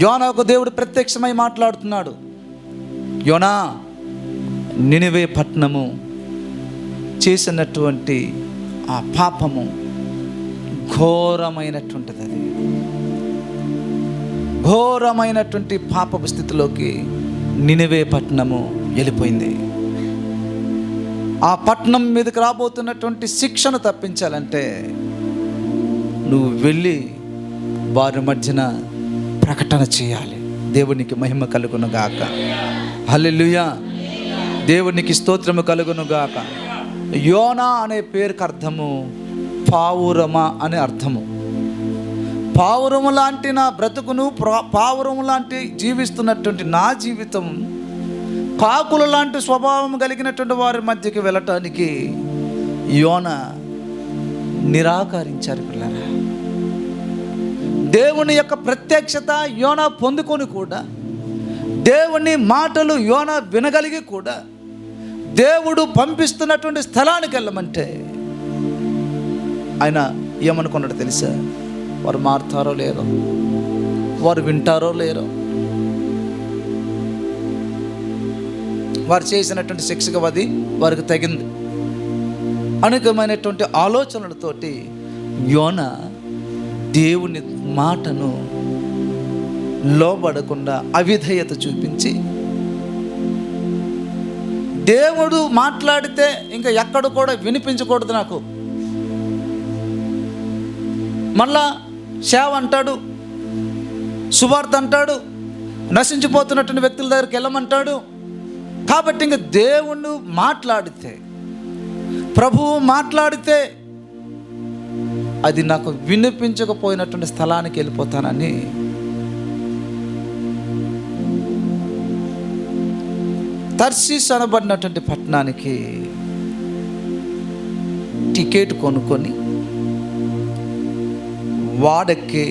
యోనాకు దేవుడు ప్రత్యక్షమై మాట్లాడుతున్నాడు. యోనా, నినివే పట్టణము చేసినటువంటి ఆ పాపము ఘోరమైనటువంటిది. అది ఘోరమైనటువంటి పాపపు స్థితిలోకి నినివే పట్టణము వెళ్ళిపోయింది. ఆ పట్టణం మీదకి రాబోతున్నటువంటి శిక్షను తప్పించాలంటే నువ్వు వెళ్ళి వారి మధ్యన ప్రకటన చేయాలి. దేవునికి మహిమ కలుగును గాక. హల్లెలూయా. దేవునికి స్తోత్రము కలుగును గాక. యోనా అనే పేరుకి అర్థము పావురమా అనే అర్థము. పావురము లాంటి నా బ్రతుకును, పావురము లాంటి జీవిస్తున్నటువంటి నా జీవితం కాకుల లాంటి స్వభావం కలిగినటువంటి వారి మధ్యకి వెళ్ళటానికి యోనా నిరాకరించారు. పిల్లరా, దేవుని యొక్క ప్రత్యక్షత యోనా పొందుకొని కూడా, దేవుని మాటలు యోనా వినగలిగి కూడా, దేవుడు పంపిస్తున్నటువంటి స్థలానికి వెళ్ళమంటే ఆయన ఏమనుకున్నాడో తెలుసా? వారు మారుతారో లేరో, వారు వింటారో లేరో, వారు చేసినటువంటి శిక్షకు అది వారికి తగింది అనేకమైనటువంటి ఆలోచనలతోటి యోనా దేవుని మాటను లోబడకుండా అవిధేయత చూపించి, దేవుడు మాట్లాడితే ఇంకా ఎక్కడ కూడా వినిపించకూడదు నాకు, మళ్ళా సేవ అంటాడు, సువార్త అంటాడు, నశించిపోతున్నటువంటి వ్యక్తుల దగ్గరికి వెళ్ళమంటాడు. కాబట్టి ఇంక దేవుడు మాట్లాడితే, ప్రభువు మాట్లాడితే అది నాకు వినిపించకపోయినటువంటి స్థలానికి వెళ్ళిపోతానని తర్షీషు అనబడినటువంటి పట్టణానికి టికెట్ కొనుక్కొని వాడకి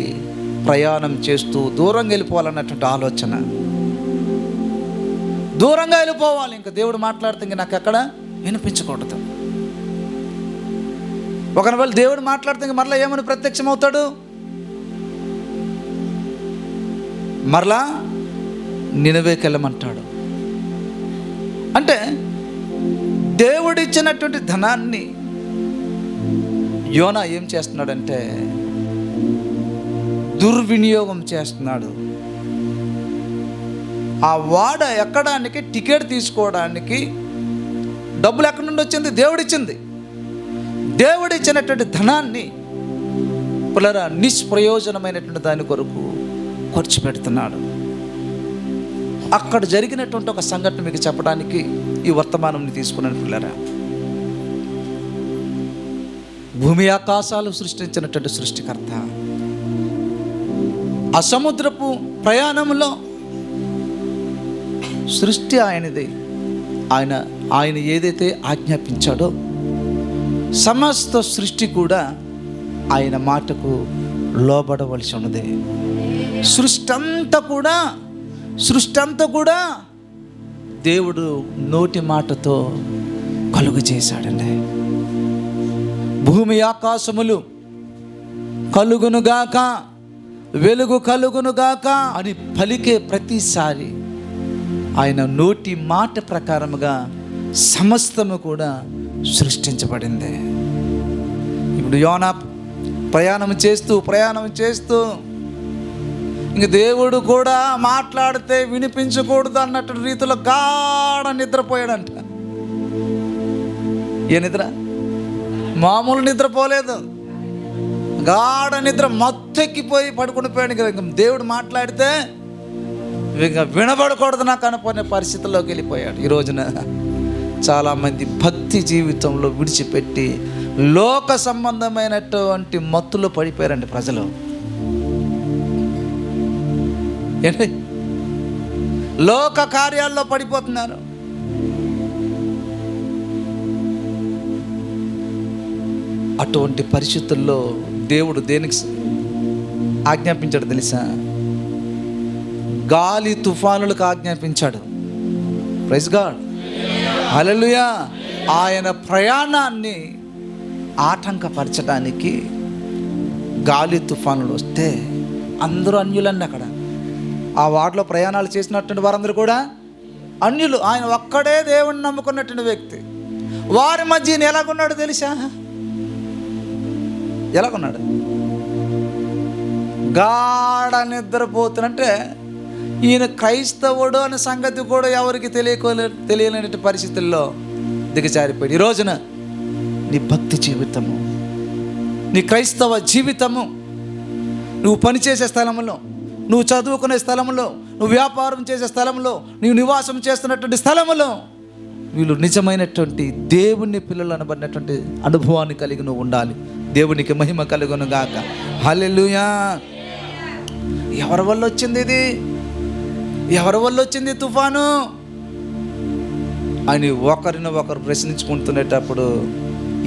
ప్రయాణం చేస్తూ దూరంగా వెళ్ళిపోవాలన్నటువంటి ఆలోచన. దూరంగా వెళ్ళిపోవాలి, ఇంకా దేవుడు మాట్లాడితే ఇంక నాకు ఎక్కడ వినిపించకూడదు. ఒకవేళ దేవుడు మాట్లాడితే ఇంక మరలా ఏమని ప్రత్యక్షం అవుతాడు? మరలా నినివేకి వెళ్ళమంటాడు. అంటే దేవుడిచ్చినటువంటి ధనాన్ని యోనా ఏం చేస్తున్నాడంటే దుర్వినియోగం చేస్తున్నాడు. ఆ వాడ ఎక్కడానికి, టికెట్ తీసుకోవడానికి డబ్బులు ఎక్కడి నుండి వచ్చింది? దేవుడిచ్చింది. దేవుడిచ్చినటువంటి ధనాన్ని పిల్లరా నిష్ప్రయోజనమైనటువంటి దాని కొరకు ఖర్చు పెడుతున్నాడు. అక్కడ జరిగినటువంటి ఒక సంఘటన మీకు చెప్పడానికి ఈ వర్తమానం తీసుకున్నాను. పిల్లరా, భూమి ఆకాశాలు సృష్టించినటువంటి సృష్టికర్త ఆ సముద్రపు ప్రయాణంలో సృష్టి ఆయనది. ఆయన ఏదైతే ఆజ్ఞాపించాడో సమస్త సృష్టి కూడా ఆయన మాటకు లోబడవలసి ఉన్నది. సృష్టి అంతా కూడా దేవుడు నోటి మాటతో కలుగు చేశాడండి. భూమి ఆకాశములు కలుగునుగాక, వెలుగు కలుగునుగాక అని పలికే ప్రతిసారి ఆయన నోటి మాట ప్రకారముగా సమస్తము కూడా సృష్టించబడింది. ఇప్పుడు యోనా ప్రయాణం చేస్తూ ఇంక దేవుడు కూడా మాట్లాడితే వినిపించకూడదు అన్నట్టు రీతిలో గాఢ నిద్రపోయాడంట. ఏ నిద్ర? మామూలు నిద్రపోలేదు, గాఢ నిద్ర, మత్తెక్కిపోయి పడుకుని పోయాడు. ఇంకా దేవుడు మాట్లాడితే ఇంకా వినబడకూడదు నాకు అనుకునే పరిస్థితుల్లోకి వెళ్ళిపోయాడు. ఈ రోజున చాలామంది భక్తి జీవితంలో విడిచిపెట్టి లోక సంబంధమైనటువంటి మత్తులో పడిపోయారండి ప్రజలు. ఏంటి? లోక కార్యాల్లో పడిపోతున్నారు. అటువంటి పరిస్థితుల్లో దేవుడు దేనికి ఆజ్ఞాపించాడు తెలుసా? గాలి తుఫానులకు ఆజ్ఞాపించాడు. ప్రైజ్ గాడ్, హల్లెలూయా. ఆయన ప్రయాణాన్ని ఆటంకపరచడానికి గాలి తుఫానులు వస్తే అందరూ అన్యులండి. అక్కడ ఆ వాడలో ప్రయాణాలు చేసినటువంటి వారందరూ కూడా అన్యులు. ఆయన ఒక్కడే దేవుణ్ణి నమ్ముకున్నటువంటి వ్యక్తి. వారి మధ్య ఈయన ఎలాగున్నాడు తెలుసా? ఎలాగున్నాడు? గాఢ నిద్రపోతున్నంటే ఈయన క్రైస్తవుడు అనే సంగతి కూడా ఎవరికి తెలియలేని పరిస్థితుల్లో దిగజారిపోయాడు. ఈ రోజున నీ భక్తి జీవితము, నీ క్రైస్తవ జీవితము, నువ్వు పనిచేసే స్థలంలో, నువ్వు చదువుకునే స్థలంలో, నువ్వు వ్యాపారం చేసే స్థలంలో, నువ్వు నివాసం చేస్తున్నటువంటి స్థలంలో వీళ్ళు నిజమైనటువంటి దేవుని పిల్లలు అనబడినటువంటి అనుభవాన్ని కలిగి నువ్వు ఉండాలి. దేవునికి మహిమ కలుగును గాక. హల్లెలూయా. ఎవరి వల్ల వచ్చింది ఇది? ఎవరి వల్ల వచ్చింది తుఫాను అని ఒకరిని ఒకరు ప్రశ్నించుకుంటునేటప్పుడు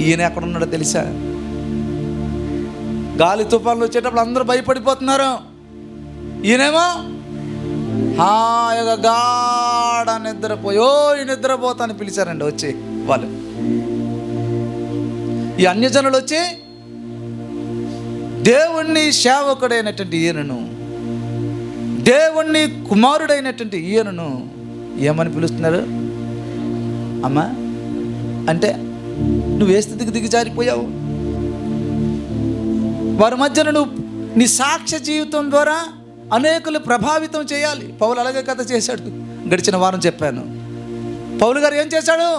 ఈయన ఎక్కడున్నాడో తెలుసా? గాలి తుఫాన్లు వచ్చేటప్పుడు అందరూ భయపడిపోతున్నారు. ఈయనేమో హాయిగా గాఢ నిద్రపోయో ఈ నిద్రపోతా అని పిలిచారండి వచ్చి వాళ్ళు. ఈ అన్యజనులు వచ్చి దేవుణ్ణి సేవకుడైనటువంటి ఈయనను, దేవుణ్ణి కుమారుడైనటువంటి ఈయనను ఏమని పిలుస్తున్నారు? అమ్మా అంటే నువ్వు ఏ స్థితికి దిగజారిపోయావు? వారి మధ్యన నువ్వు నీ సాక్ష్య జీవితం ద్వారా అనేకులు ప్రభావితం చేయాలి. పౌలు అలాగే కథ చేశాడు. గడిచిన వారం చెప్పాను. పౌలు గారు ఏం చేశాడు?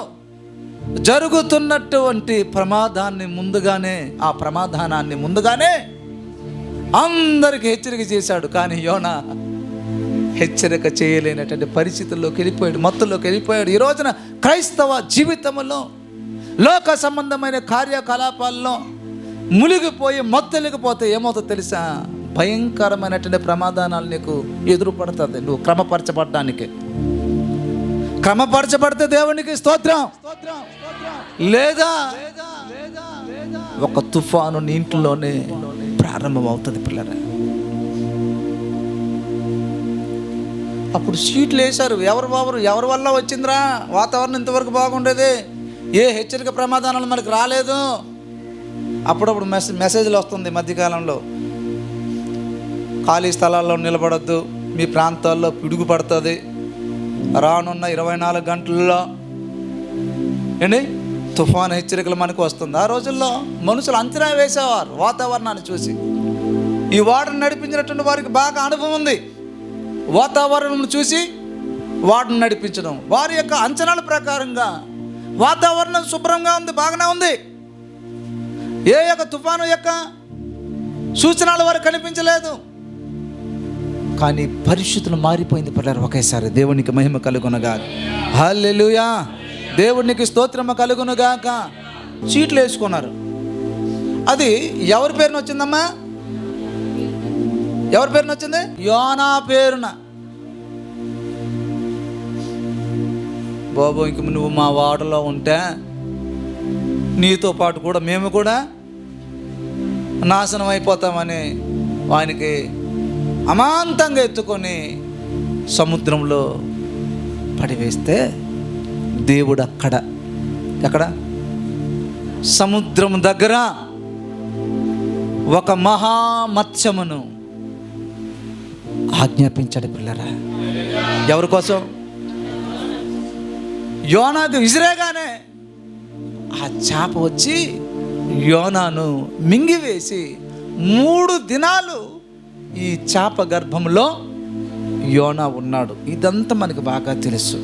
జరుగుతున్నటువంటి ప్రమాదాన్ని ముందుగానే, ఆ ప్రమాదానాన్ని ముందుగానే అందరికి హెచ్చరిక చేశాడు. కానీ యోనా హెచ్చరిక చేయలేనటువంటి పరిస్థితుల్లోకి వెళ్ళిపోయాడు, మత్తుల్లోకి వెళ్ళిపోయాడు. ఈ రోజున క్రైస్తవ జీవితంలో లోక సంబంధమైన కార్యకలాపాల్లో మునిగిపోయి మత్తెలిగిపోతే ఏమవుతుందో తెలుసా? భయంకరమైనటువంటి ప్రమాదానాలు నీకు ఎదురుపడుతుంది. నువ్వు క్రమపరచబడితే దేవునికి స్తోత్రం. లేదా ఒక తుఫాను నీ ఇంట్లోనే ప్రారంభమవుతుంది పిల్లరా. అప్పుడు సీట్లు వేశారు. ఎవరి వల్ల వచ్చిందిరా? వాతావరణం ఇంతవరకు బాగుండేది, ఏ హెచ్చరిక ప్రమాదాలు మనకు రాలేదు. అప్పుడప్పుడు మెసేజ్లు వస్తుంది మధ్యకాలంలో, ఖాళీ స్థలాల్లో నిలబడద్దు, మీ ప్రాంతాల్లో పిడుగు పడుతుంది, రానున్న 24 గంటల్లో ఏంటి తుఫాను హెచ్చరికలు మనకు వస్తుంది. ఆ రోజుల్లో మనుషులు అంచనా వేసేవారు వాతావరణాన్ని చూసి. ఈ వాడను నడిపించినటువంటి వారికి బాగా అనుభవం ఉంది. వాతావరణం చూసి వాడను నడిపించడం, వారి యొక్క అంచనాల ప్రకారంగా వాతావరణం శుభ్రంగా ఉంది, బాగానే ఉంది. ఏ యొక్క తుఫాను యొక్క సూచనలు వారికి కనిపించలేదు. కానీ పరిస్థితులు మారిపోయింది పిల్లలు ఒకేసారి. దేవునికి మహిమ కలుగునుగాక. హల్లెలూయా. దేవునికి స్తోత్రము కలుగునుగాక. చీట్లు వేసుకున్నారు. అది ఎవరి పేరున వచ్చిందమ్మా? ఎవరి పేరున వచ్చింది? యోనా పేరున. బాబు ఇంక నువ్వు మా వాడలో ఉంటే నీతో పాటు కూడా మేము కూడా నాశనం అయిపోతామని ఆయనకి అమాంతంగా ఎత్తుకొని సముద్రంలో పడివేస్తే దేవుడు ఎక్కడ సముద్రం దగ్గర ఒక మహామత్స్యమును ఆజ్ఞాపించాడు పిల్లరా. ఎవరి కోసం? యోనాకు విసిరేగానే ఆ చేప వచ్చి యోనాను మింగివేసి 3 దినాలు ఈ చేప గర్భంలో యోనా ఉన్నాడు. ఇదంతా మనకు బాగా తెలుసు.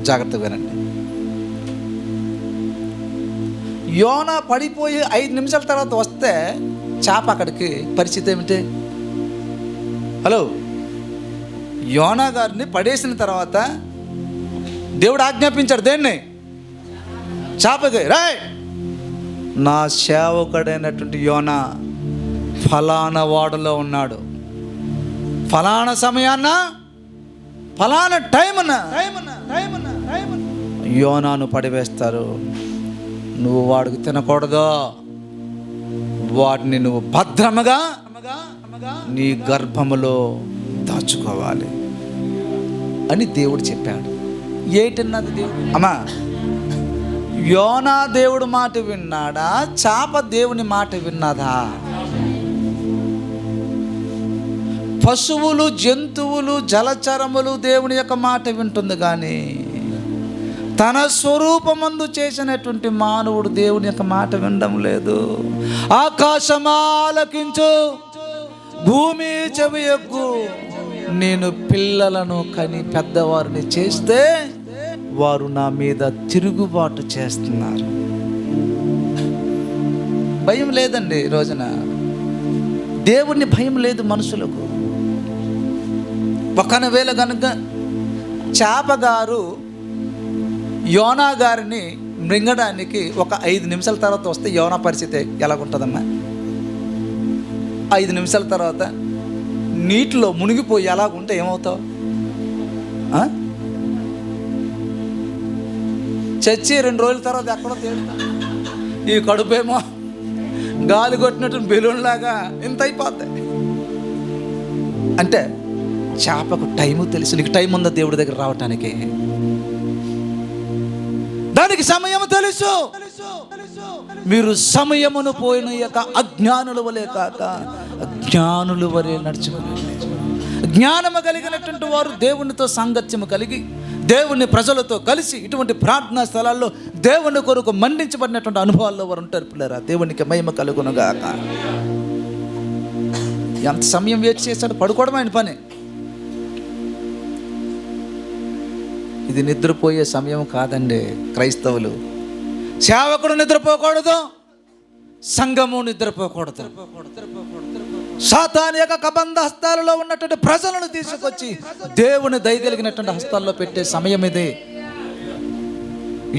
జాగ్రత్తగా వినండి. యోనా పడిపోయి 5 నిమిషాల తర్వాత వస్తే చేప అక్కడికి పరిస్థితి ఏమిటి? హలో, యోనా గారిని పడేసిన తర్వాత దేవుడు ఆజ్ఞాపించాడు దేన్ని? చేపకి, రాయ్ నా సేవకుడైనటువంటి యోనా ఫలానా వాడలో ఉన్నాడు, ఫలానా సమయాన్న ఫలానా టైమున యోనాను పడివేస్తారు. నువ్వు వాడికి తినకూడదు, వాడిని నువ్వు భద్రముగా నీ గర్భములో దాచుకోవాలి అని దేవుడు చెప్పాడు. ఏటన్నది దేవుడు? అమ్మా, యోనా దేవుడు మాట విన్నాడా? చేప దేవుని మాట విన్నదా? పశువులు, జంతువులు, జలచరములు దేవుని యొక్క మాట వింటుంది, కానీ తన స్వరూపమందు చేసినటువంటి మానవుడు దేవుని యొక్క మాట వినడం లేదు. ఆకాశమా ఆలకించు, భూమి చెవియొగ్గు, నేను పిల్లలను కని పెద్దవారిని చేస్తే వారు నా మీద తిరుగుబాటు చేస్తున్నారు. భయం లేదండి ఈ రోజున. దేవుని భయం లేదు మనుషులకు. ఒకవేళ కనుక చేపగారు యోనా గారిని మృంగడానికి ఒక 5 నిమిషాల తర్వాత వస్తే యోనా పరిస్థితి ఎలాగుంటుందమ్మా? 5 నిమిషాల తర్వాత నీటిలో మునిగిపోయి ఎలాగుంటే ఏమవుతావు? చచ్చి 2 రోజుల తర్వాత ఎక్కడో తేలుతా. ఈ కడుపేమో గాలి కొట్టినట్టు బెలూన్ లాగా ఇంత అయిపోతాయి. అంటే చేపకు టైము తెలుసు. నీకు టైం ఉందా దేవుడి దగ్గర రావటానికి? దానికి సమయం తెలుసు. మీరు సమయమును పోయిన యొక్క అజ్ఞానుల వలె కాక జ్ఞానుల వలె నడుచుకుని, జ్ఞానము కలిగినటువంటి వారు దేవునితో సాంగత్యము కలిగి దేవుని ప్రజలతో కలిసి ఇటువంటి ప్రార్థనా స్థలాల్లో దేవుని కొరకు మండించబడినటువంటి అనుభవాల్లో వారు ఉంటారు. పిల్లరా, దేవునికి మహిమ కలుగునుగాక. ఎంత సమయం వేచి చేశాడు? పడుకోవడం ఆయన పని. ఇది నిద్రపోయే సమయం కాదండి. క్రైస్తవులు, సేవకుడు నిద్రపోకూడదు, సంఘము నిద్రపోకూడదు. సాతాను యొక్క కబంధ హస్తాలలో ఉన్నటువంటి ప్రజలను తీసుకొచ్చి దేవుని దయగలిగినటువంటి హస్తాల్లో పెట్టే సమయం ఇది.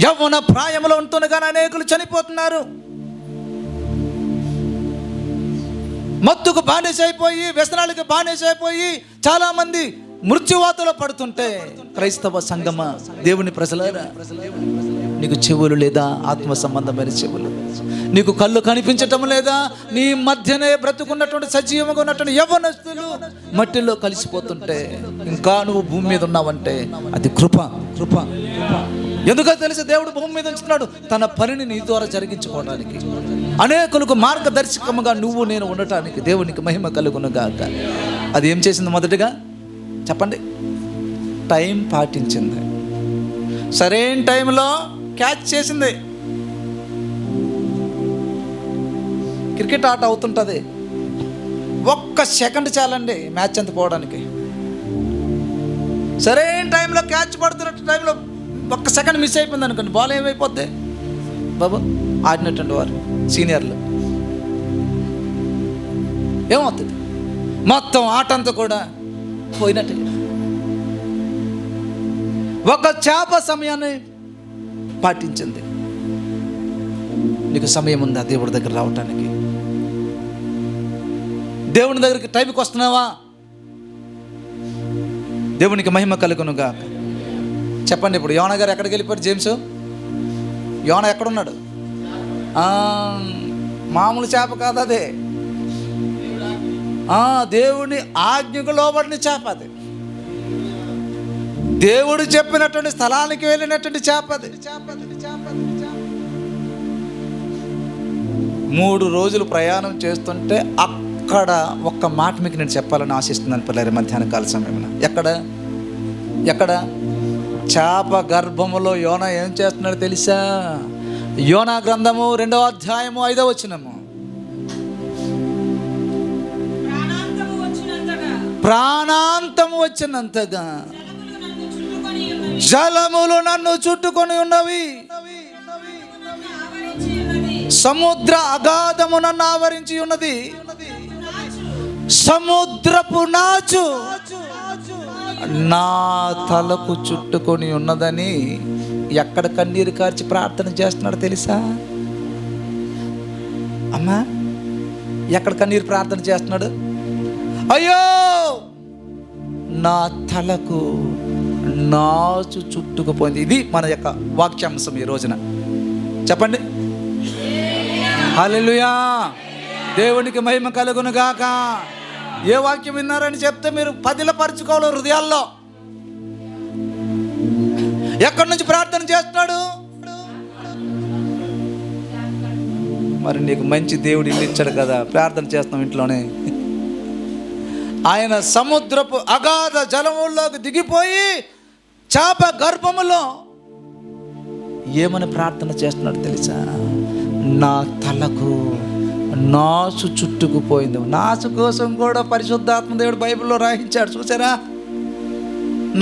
యవ్వన ప్రాయంలో ఉంటుండగానే అనేకులు చనిపోతున్నారు. మత్తుకు బానిసైపోయి, వ్యసనాలకి బానిసైపోయి చాలా మంది మృత్యువాతలో పడుతుంటే, క్రైస్తవ సంగమ, దేవుని ప్రజలారా, నీకు చెవులు లేదా? ఆత్మ సంబంధమైన చెవులు. నీకు కళ్ళు కనిపించటం లేదా? నీ మధ్యనే బ్రతుకున్నటువంటి సజీవంగా ఉన్నటువంటి యవ్వనస్తులు మట్టిలో కలిసిపోతుంటే ఇంకా నువ్వు భూమి మీద ఉన్నావంటే అది కృప. కృప ఎందుకో తెలిసి దేవుడు భూమి మీద ఉంచుతున్నాడు తన పనిని నీ ద్వారా జరిగించుకోవడానికి, అనేకులకు మార్గదర్శకముగా నువ్వు నేను ఉండటానికి. దేవునికి మహిమ కలుగునుగాక. అది ఏం చేసింది? మొదటిగా చెప్పండి, టైం పాటించింది. సరైన టైంలో క్యాచ్ చేసింది. క్రికెట్ ఆట అవుతుంటుంది, 1 సెకండ్ చాలండి మ్యాచ్ అంత పోవడానికి. సరైన టైంలో క్యాచ్ పడుతున్న టైంలో 1 సెకండ్ మిస్ అయిపోయింది అనుకోండి, బాల్ ఏమైపోద్ది బాబు? ఆడినటువంటి వారు సీనియర్లు ఏమవుతుంది? మొత్తం ఆట అంతా కూడా పోయినట్టే. ఒక చేప సమయాన్ని పాటించింది. నీకు సమయం ఉందా దేవుడి దగ్గర రావటానికి? దేవుని దగ్గరికి టైంకి వస్తున్నావా? దేవునికి మహిమ కలుగునుగా. చెప్పండి, ఇప్పుడు యోనా గారు ఎక్కడికి వెళ్ళిపోయారు? జేమ్స్ యోనా ఎక్కడున్నాడు? మామూలు చేప కాదు అదే, దేవుని ఆజ్ఞకు లోబడిన చేప అది. దేవుడు చెప్పినటువంటి స్థలానికి వెళ్ళినటువంటి చేప అది. 3 రోజులు ప్రయాణం చేస్తుంటే అక్కడ ఒక్క మాట మీకు నేను చెప్పాలని ఆశిస్తున్నాను పిల్లలు, మధ్యాహ్నం కాల సమయంలో. ఎక్కడ చేప గర్భములో యోనా ఏం చేస్తున్నాడో తెలుసా? యోనా గ్రంథము 2వ అధ్యాయము 5వ వచనము. ప్రాణాంతము వచ్చినంతగా జలములు నన్ను చుట్టుకొని ఉన్నవి, సముద్ర అగాధము నన్ను ఆవరించి ఉన్నది, సముద్రపు నాచు నా తలకు చుట్టుకొని ఉన్నదని ఎక్కడ కన్నీరు కార్చి ప్రార్థన చేస్తున్నాడు తెలుసా? అమ్మా, ఎక్కడ కన్నీరు ప్రార్థన చేస్తున్నాడు? అయ్యో, నా తలకు నాచు చుట్టుకుపోయింది. ఇది మన యొక్క వాక్యాంశం ఈ రోజున. చెప్పండి హల్లెలూయా, దేవునికి మహిమ కలుగునుగాక. ఏ వాక్యం విన్నారని చెప్తే మీరు పదిలపరచుకోవాలి హృదయాల్లో. ఎక్కడి నుంచి ప్రార్థన చేస్తున్నాడు? మరి నీకు మంచి దేవుడు ఇల్లు ఇచ్చాడు కదా, ప్రార్థన చేస్తాం ఇంట్లోనే. ఆయన సముద్రపు అగాధ జలముల్లోకి దిగిపోయి చేప గర్భములో ఏమని ప్రార్థన చేస్తున్నాడు తెలుసా? నా తలకు నాచు చుట్టుకుపోయింది. నాచు కోసం కూడా పరిశుద్ధాత్మ దేవుడు బైబిల్లో రాయించాడు. చూసారా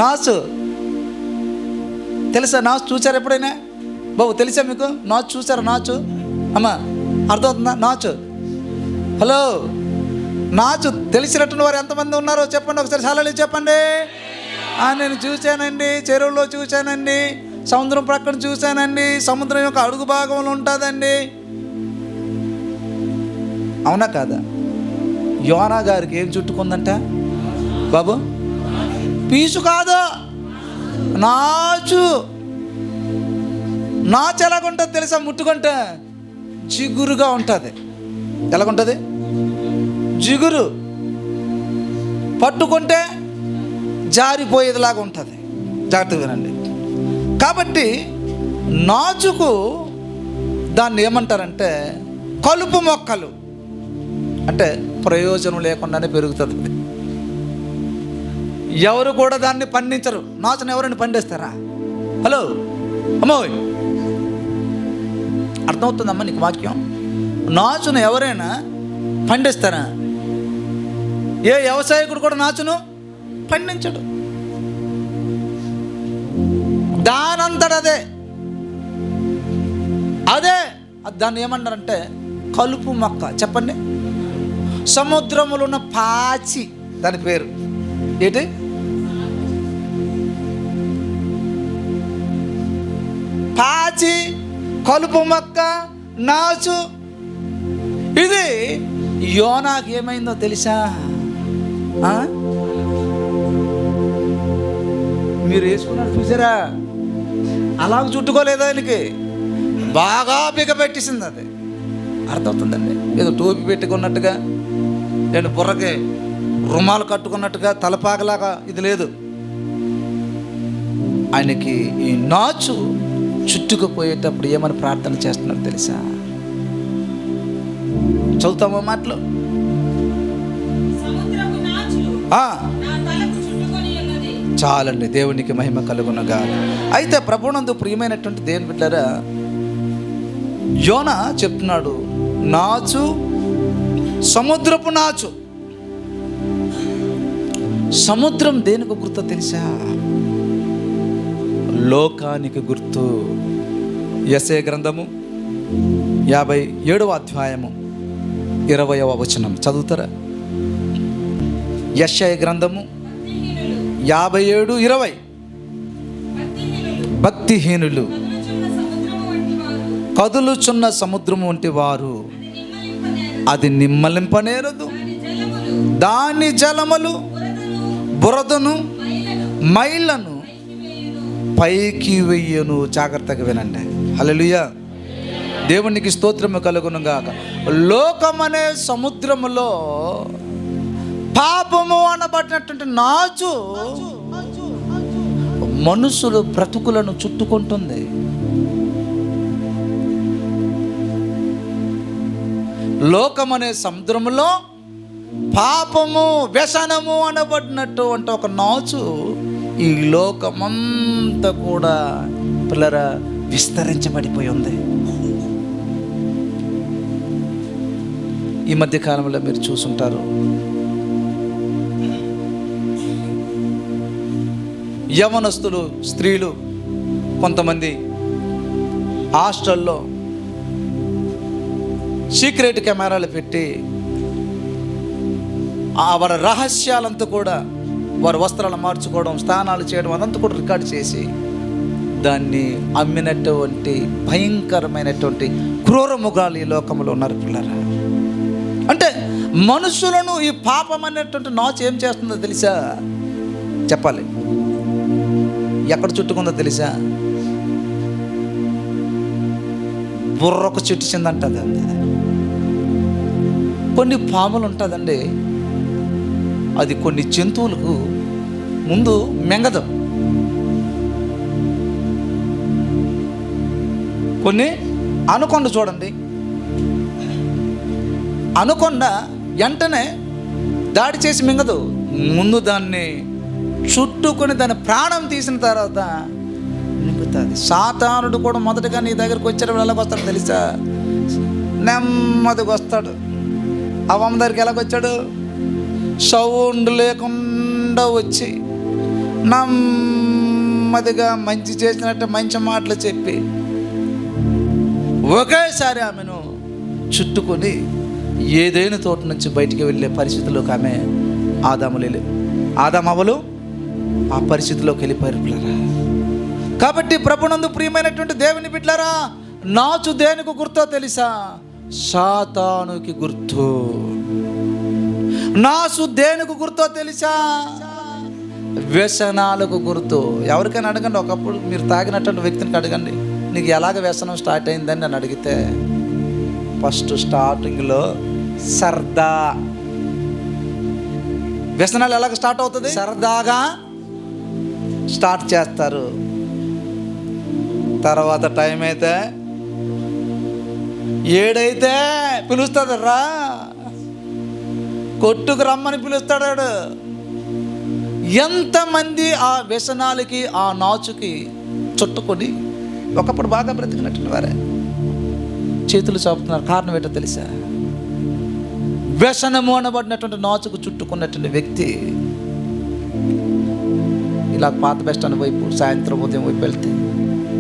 నాచు? తెలుసా నాచు? చూసారా ఎప్పుడైనా బాబు? తెలుసా మీకు నాచు? చూసారా నాచు? అమ్మా అర్థమవుతుందా నాచు? హలో, నాచు తెలిసినటువంటి వారు ఎంతమంది ఉన్నారో చెప్పండి ఒకసారి. చాలా చెప్పండి. నేను చూశానండి, చెరువులో చూశానండి, సముద్రం ప్రక్కన చూశానండి, సముద్రం యొక్క అడుగు భాగంలో ఉంటుందండి. అవునా కాదా? యోనా గారికి ఏం చుట్టుకుందంట బాబు? పీసు కాదు, నాచు. నాచు ఎలాగుంటుంది తెలుసా? ముట్టుకుంటే జిగురుగా ఉంటుంది. ఎలాగుంటుంది? జిగురు. పట్టుకుంటే జారిపోయేదిలాగా ఉంటుంది. జాగ్రత్తగా వినండి. కాబట్టి నాచుకు దాన్ని ఏమంటారంటే కలుపు మొక్కలు. అంటే ప్రయోజనం లేకుండానే పెరుగుతుంది. ఎవరు కూడా దాన్ని పండించరు. నాచును ఎవరైనా పండిస్తారా? హలో అమ్మో, అర్థమవుతుందమ్మా నీకు వాక్యం? నాచును ఎవరైనా పండిస్తారా? ఏ వ్యవసాయకుడు కూడా నాచును పండించడు. దానంతటదే అదే దాన్ని ఏమన్నారంటే కలుపు మొక్క. చెప్పండి. సముద్రములో ఉన్న పాచి, దాని పేరు ఏంటి? పాచి, కలుపు మొక్క, నాచు. ఇది యోనాకి ఏమైందో తెలుసా? మీరు వేసుకున్నారు చూసారా? అలాగ చుట్టుకోలేదు. ఆయనకి బాగా బిగపెట్టేసింది. అది అర్థమవుతుందండి. ఏదో టోపీ పెట్టుకున్నట్టుగా, నేను బుర్రకి రుమాలు కట్టుకున్నట్టుగా, తలపాకలాగా ఇది లేదు. ఆయనకి ఈ నాచు చుట్టుకుపోయేటప్పుడు ఏమని ప్రార్థన చేస్తున్నారు తెలుసా? చదువుతామా మాటలు? చాలండి. దేవునికి మహిమ కలుగునగా. అయితే ప్రభువునందు ప్రియమైనటువంటి దేవుని బిడ్డలారా, యోనా చెప్తున్నాడు నాచు, సముద్రపు నాచు. సముద్రం దేనికి గుర్తు తెలుసా? లోకానికి గుర్తు. యెషయా గ్రంథము 57వ అధ్యాయము 20వ వచనం చదువుతారా? యెషయా గ్రంథము 57:20. భక్తిహీనులు కదులుచున్న సముద్రము వంటి వారు, అది నిమ్మలింపనేరదు. దాని జలములు బురదను మైలను పైకి వెయ్యను. జాగ్రత్తగా వినండి. హల్లెలూయా. దేవునికి స్తోత్రము కలుగును గాక. లోకమనే సముద్రములో పాపము అనబడినటువంటి నాచు మనుషులు బ్రతుకులను చుట్టుకుంటుంది. లోకమనే సముద్రములో పాపము, వ్యసనము అనబడినటువంటి ఒక నాచు ఈ లోకమంతా కూడా పిల్లరా విస్తరించబడిపోయి ఉంది. ఈ మధ్య కాలంలో మీరు చూసుంటారు, యవనస్తులు, స్త్రీలు కొంతమంది హాస్టల్లో సీక్రెట్ కెమెరాలు పెట్టి వారి రహస్యాలంతా కూడా, వారి వస్త్రాలు మార్చుకోవడం, స్నానాలు చేయడం అదంతా కూడా రికార్డ్ చేసి దాన్ని అమ్మినటువంటి భయంకరమైనటువంటి క్రూర మృగాలు ఈ లోకంలో ఉన్నారు పిల్లరా. అంటే మనుషులను ఈ పాపం అనేటువంటి నాచు ఏం చేస్తుందో తెలుసా? చెప్పాలి. ఎక్కడ చుట్టుకుందో తెలుసా? బుర్రకు చుట్టిందంటది. కొన్ని పాములు ఉంటుందండి, అది కొన్ని జంతువులకు ముందు మెంగదు. కొన్ని అనకొండ చూడండి, అనకొండ వెంటనే దాడి చేసి మింగదు, ముందు దాన్ని చుట్టుకొని దాని ప్రాణం తీసిన తర్వాత మింగుతుంది. సాతానుడు కూడా మొదటగా నీ దగ్గరకు వచ్చేటప్పుడు ఎలాగ వస్తాడు తెలుసా? నెమ్మదిగా వస్తాడు. అవ్వమ్మ దగ్గరికి ఎలాగొచ్చాడు? సౌండ్ లేకుండా వచ్చి నెమ్మదిగా మంచి చేసినట్టు మంచి మాటలు చెప్పి ఒకేసారి ఆమెను చుట్టుకొని ఏదైనా తోట నుంచి బయటికి వెళ్ళే పరిస్థితిలోకి ఆమె ఆదామవ్వలు ఆ పరిస్థితిలోకి వెళ్ళిపోయారు పిల్లరా. కాబట్టి ప్రభునందు ప్రియమైనటువంటి దేవుని బిడ్డలారా, నాచు దేనికి గుర్తో తెలుసా? సాతానుకి గుర్తు. నాసు దేనికి గుర్తో తెలుసా? వ్యసనాలకు గుర్తు. ఎవరికైనా అడగండి, ఒకప్పుడు మీరు తాగినటువంటి వ్యక్తిని అడగండి, నీకు ఎలాగ వ్యసనం స్టార్ట్ అయిందని నన్ను అడిగితే ఫస్ట్ స్టార్టింగ్లో సరదా. వ్యసనాలు ఎలాగ స్టార్ట్ అవుతుంది? సరదాగా స్టార్ట్ చేస్తారు. తర్వాత టైం అయితే 7 అయితే పిలుస్తుంది, రా కొట్టుకు రమ్మని పిలుస్తాడు. ఎంతమంది ఆ వ్యసనాలకి ఆ నాచుకి చుట్టుకొని ఒకప్పుడు బాగా బ్రతికినట్టు వారే చేతులు చాపుతున్నారు. కారణం ఏంటో తెలుసా? వ్యసనము అనబడినటువంటి నాచుకు చుట్టుకున్నటువంటి వ్యక్తి ఇలా పాత బస్ స్టాండ్ వైపు సాయంత్రం ఉదయం వైపు వెళ్తే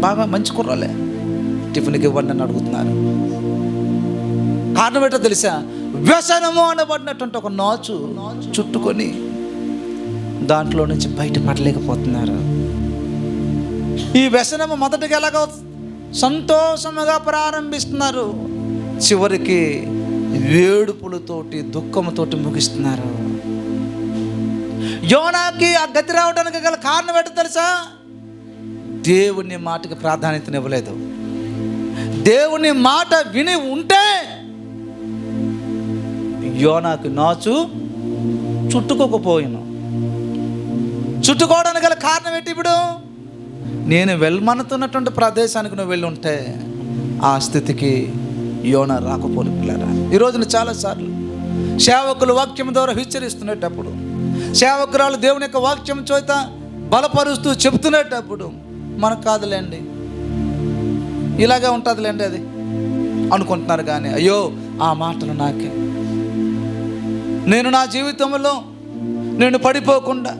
బాగా మంచి కుర్రాలే టిఫిన్కి ఇవ్వండి అని అడుగుతున్నారు. కారణం ఏంటో తెలుసా? వ్యసనము అనబడినటువంటి ఒక నాచు చుట్టుకొని దాంట్లో నుంచి బయటపడలేకపోతున్నారు. ఈ వ్యసనము మొదటిగా ఎలాగ సంతోషముగా ప్రారంభిస్తున్నారు, చివరికి వేడుపులతోటి దుఃఖముతోటి ముగిస్తున్నారు. యోనాకి ఆ గతి రావడానికి గల కారణం ఏంటో తెలుసా? దేవుని మాటకి ప్రాధాన్యతనివ్వలేదు. దేవుని మాట విని ఉంటే యోనాకి నాచు చుట్టుకోకపోయాను. చుట్టుకోవడానికి గల కారణం ఏంటి? ఇప్పుడు నేను వెళ్ళమనుతున్నటువంటి ప్రదేశానికి నువ్వు వెళ్ళి ఉంటే ఆ స్థితికి యోనా రాకపోను పిల్లరా. ఈ రోజున చాలాసార్లు సేవకులు వాక్యం ద్వారా హెచ్చరిస్తున్నప్పుడు, సేవకురాలు దేవుని యొక్క వాక్యం చేత బలపరుస్తూ చెబుతున్నప్పుడు మనకు కాదులేండి, ఇలాగే ఉంటుందిలేండి అది అనుకుంటున్నారు. కానీ అయ్యో ఆ మాటలు నాకే, నేను నా జీవితంలో నేను పడిపోకుండా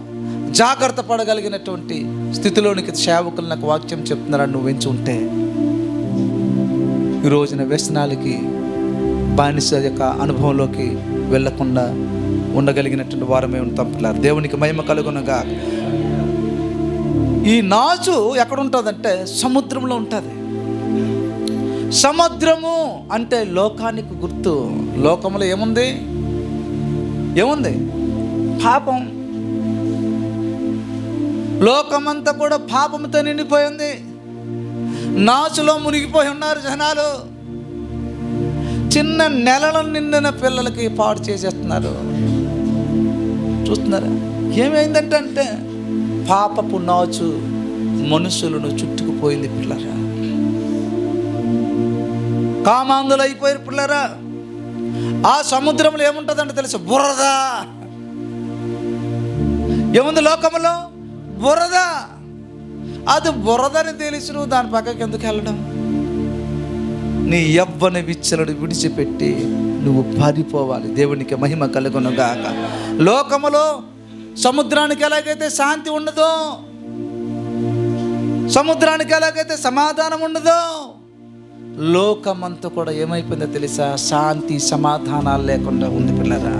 జాగ్రత్త పడగలిగినటువంటి స్థితిలోనికి సేవకులు నాకు వాక్యం చెప్తున్నారని నువ్వు ఎంచి ఉంటే ఈ రోజున వ్యసనాలకి బానిస యొక్క అనుభవంలోకి వెళ్ళకుండా ఉండగలిగినటువంటి వారమే ఉంటాం పిల్లలు. దేవునికి మహిమ కలుగునగా. ఈ నాచు ఎక్కడ ఉంటుందంటే సముద్రంలో ఉంటుంది. సముద్రము అంటే లోకానికి గుర్తు. లోకంలో ఏముంది? పాపం. లోకమంతా కూడా పాపంతో నిండిపోయింది. నాచులో మునిగిపోయి ఉన్నారు జనాలు. చిన్న నెలలు నిండిన పిల్లలకి పాడు చేసేస్తున్నారు. చూస్తున్నారా ఏమైందంటే పాపపు నాచు మనుషులను చుట్టుకుపోయింది పిల్లరా. కామాంధులు అయిపోయారు పిల్లరా. ఆ సముద్రంలో ఏముంటుందంటే తెలుసు? బురద. ఏముంది లోకంలో? బురద. అది బురదని తెలిసి నువ్వు దాని పక్కకి ఎందుకు వెళ్ళడం? నీ యవ్వన విచ్చలను విడిచిపెట్టి నువ్వు పారిపోవాలి. దేవునికి మహిమ కలుగునుగాక. లోకములో సముద్రానికి ఎలాగైతే శాంతి ఉండదో, సముద్రానికి ఎలాగైతే సమాధానం ఉండదో, లోకమంతా కూడా ఏమైపోయిందో తెలుసా? శాంతి సమాధానాలు లేకుండా ఉంది పిల్లరా.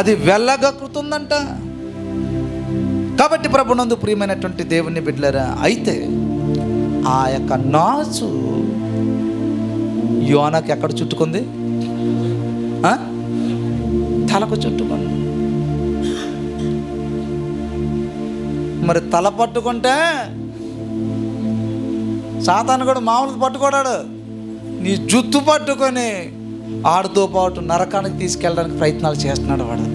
అది వెళ్ళగక్కుతుందంట. కాబట్టి ప్రభునందు ప్రియమైనటువంటి దేవుని బిడ్డలారా, అయితే ఆ యొక్క నాచు యోనాకి ఎక్కడ చుట్టుకుంది? తలకు చుట్టుకుంది. మరి తల పట్టుకుంటే సాతాను కూడా మామూలు పట్టుకోడాడు. నీ జుత్తు పట్టుకొని ఆడుతో పాటు నరకానికి తీసుకెళ్ళడానికి ప్రయత్నాలు చేస్తున్నాడు వాడు.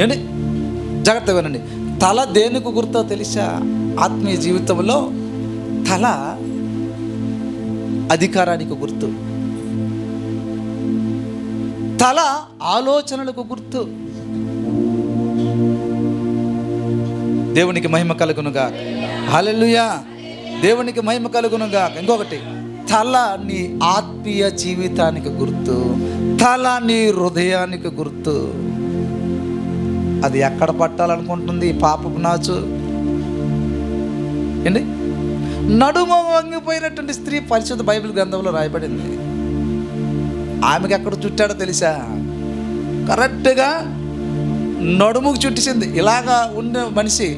ఏంటి? జాగ్రత్తగా వినండి. తల దేనికి గుర్తో తెలుసా? ఆత్మీయ జీవితంలో తల అధికారానికి గుర్తు. తల ఆలోచనలకు గుర్తు. దేవునికి మహిమ కలుగునుగా. హల్లెలూయా. దేవునికి మహిమ కలుగునుగా. ఇంకొకటి, తల నీ ఆత్మీయ జీవితానికి గుర్తు, తల నీ హృదయానికి గుర్తు. అది ఎక్కడ పట్టాలనుకుంటుంది ఈ పాపపు నాచు? ఏంటి? నడుము వంగిపోయినటువంటి స్త్రీ పరిశుద్ధ బైబిల్ గ్రంథంలో రాయబడింది. ఆమెకి ఎక్కడ చుట్టాడో తెలుసా? కరెక్ట్గా నడుముకు చుట్టేసింది. ఇలాగా ఉన్న మనిషి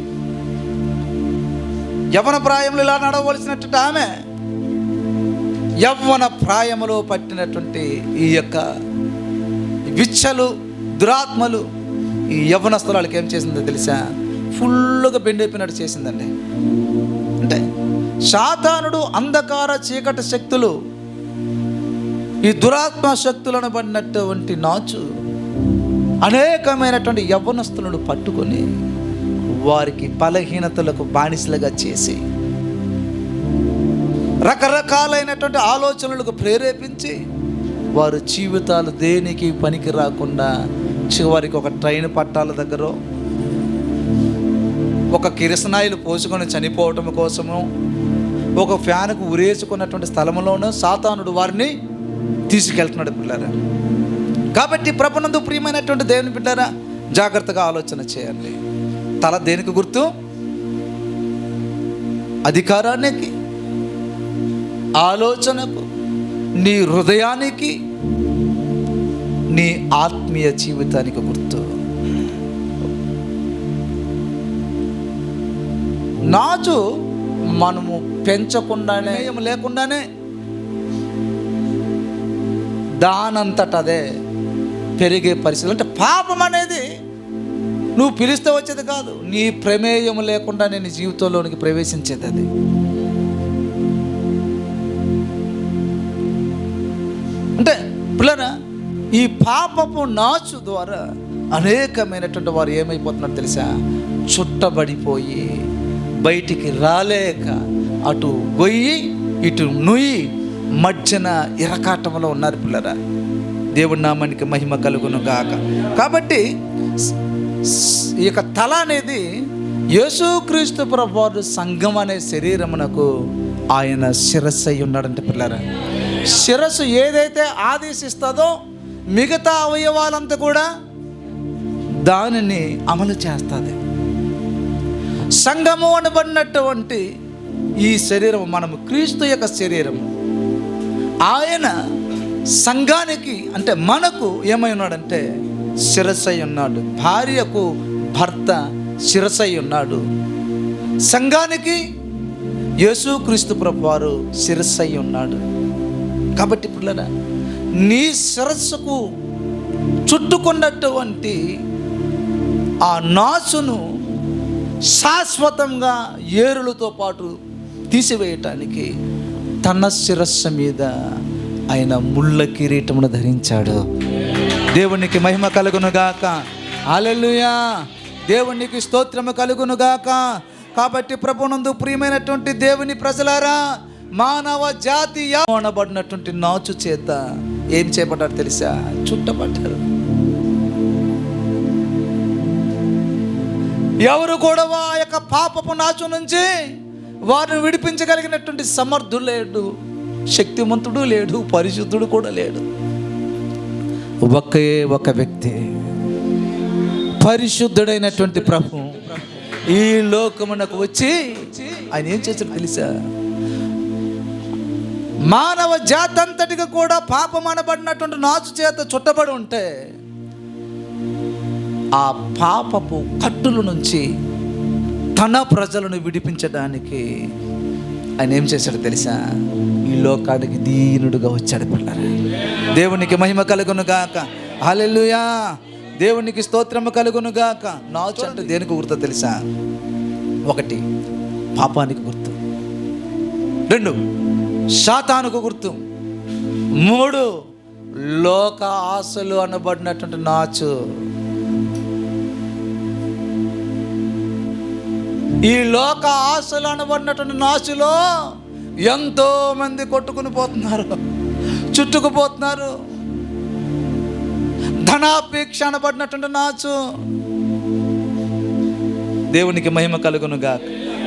యవ్వన ప్రాయంలో ఇలా నడవలసినటువంటి ఆమె యవ్వన ప్రాయములో పట్టినటువంటి ఈ యొక్క విచ్చలు దురాత్మలు ఈ యవ్వన స్థలాలకి ఏం చేసిందో తెలుసా? ఫుల్గా బెండైపోయినట్టు చేసిందండి. అంటే సాతానుడు, అంధకార చీకటి శక్తులు, ఈ దురాత్మ శక్తులను పడినటువంటి నాచు అనేకమైనటువంటి యవ్వనస్తులను పట్టుకొని వారికి బలహీనతలకు బానిసలుగా చేసి రకరకాలైనటువంటి ఆలోచనలకు ప్రేరేపించి వారు జీవితాలు దేనికి పనికి రాకుండా చివరికి ఒక ట్రైన్ పట్టాల దగ్గర ఒక కిరసనాయిలు పోసుకొని చనిపోవటం కోసము ఒక ఫ్యాన్కు ఉరేసుకున్నటువంటి స్థలంలోనూ సాతానుడు వారిని తీసుకెళ్తున్నాడు పిల్లారా. కాబట్టి ప్రభునందు ప్రియమైనటువంటి దేవుని బిడ్డారా, జాగ్రత్తగా ఆలోచన చేయండి. తల దేనికి గుర్తు? అధికారానికి, ఆలోచనకు, నీ హృదయానికి, నీ ఆత్మీయ జీవితానికి గుర్తు. నాచు మనము పెంచకుండానే, లేకుండానే దానంతటదే పెరిగే పరిస్థితులు. అంటే పాపం అనేది నువ్వు పిలిస్తే వచ్చేది కాదు, నీ ప్రమేయం లేకుండా నీ జీవితంలోనికి ప్రవేశించేది అది. అంటే పిల్లరా, ఈ పాపపు నాచు ద్వారా అనేకమైనటువంటి వారు ఏమైపోతున్నారు తెలుసా? చుట్టబడిపోయి బయటికి రాలేక అటు గొయ్యి ఇటు నుయ్యి మధ్యన ఇరకాటంలో ఉన్నారు పిల్లరా. దేవుడి నామానికి మహిమ కలుగును గాక. కాబట్టి ఈ యొక్క తల అనేది యేసుక్రీస్తు ప్రభువారు సంఘం అనే శరీరమునకు ఆయన శిరస్సు అయి ఉన్నాడంటే పిల్లరా. శిరస్సు ఏదైతే ఆదేశిస్తుందో మిగతా అవయవాలంతా కూడా దానిని అమలు చేస్తుంది. సంఘము అనబడినటువంటి ఈ శరీరము, మనము క్రీస్తు యొక్క శరీరము. ఆయన సంఘానికి అంటే మనకు ఏమై ఉన్నాడంటే శిరస్సు అయి ఉన్నాడు. భార్యకు భర్త శిరస్సు అయి ఉన్నాడు. సంఘానికి యేసుక్రీస్తు ప్రభువారు శిరస్సు అయి ఉన్నాడు. కాబట్టి పిల్లరా, నీ శిరస్సుకు చుట్టుకున్నటువంటి ఆ నాచును శాశ్వతంగా ఏరులతో పాటు తీసివేయటానికి తన శిరస్సు మీద ఆయన ముళ్ళ కిరీటమును ధరించాడు. దేవునికి మహిమ కలుగునుగాక. హల్లెలూయా. దేవునికి స్తోత్రము కలుగునుగాక. కాబట్టి ప్రభునందు ప్రియమైనటువంటి దేవుని ప్రజలారా, మానవ జాతి అనబడినటువంటి నాచు చేత ఏం చేయబడ్డారు తెలుసా? చుట్టబడ్డారు. ఎవరు కూడా ఆ యొక్క పాపపు నాచు నుంచి వారిని విడిపించగలిగినటువంటి సమర్థుడు లేడు, శక్తిమంతుడు లేడు, పరిశుద్ధుడు కూడా లేడు. ఒకే ఒక వ్యక్తి, పరిశుద్ధుడైనటువంటి ప్రభు ఈ లోకమునకు వచ్చి ఆయన ఏం చేశాడు తెలుసా? మానవ జాతి అంతటికి కూడా పాపం అనబడినటువంటి నాచు చేత చుట్టబడి ఉంటే ఆ పాపపు కట్టుల నుంచి తన ప్రజలను విడిపించడానికి ఆయన ఏం చేశాడు తెలుసా? ఈ లోకానికి దీనుడుగా వచ్చాడు పిల్లరా. దేవునికి మహిమ కలుగును గాక. హల్లెలూయా. దేవునికి స్తోత్రము కలుగును గాక. నాచు అంటే దేనికి గుర్తు తెలుసా? 1 పాపానికి గుర్తు, 2 సాతానుకు గుర్తు, 3 లోక ఆశలు అనబడినటువంటి నాచు. ఈ లోక ఆశలు అనబడినటువంటి నాచులో ఎంతో మంది కొట్టుకుని పోతున్నారు, చుట్టుకుపోతున్నారు. ధనాపేక్ష అనబడినటువంటి నాచు. దేవునికి మహిమ కలుగును గాక.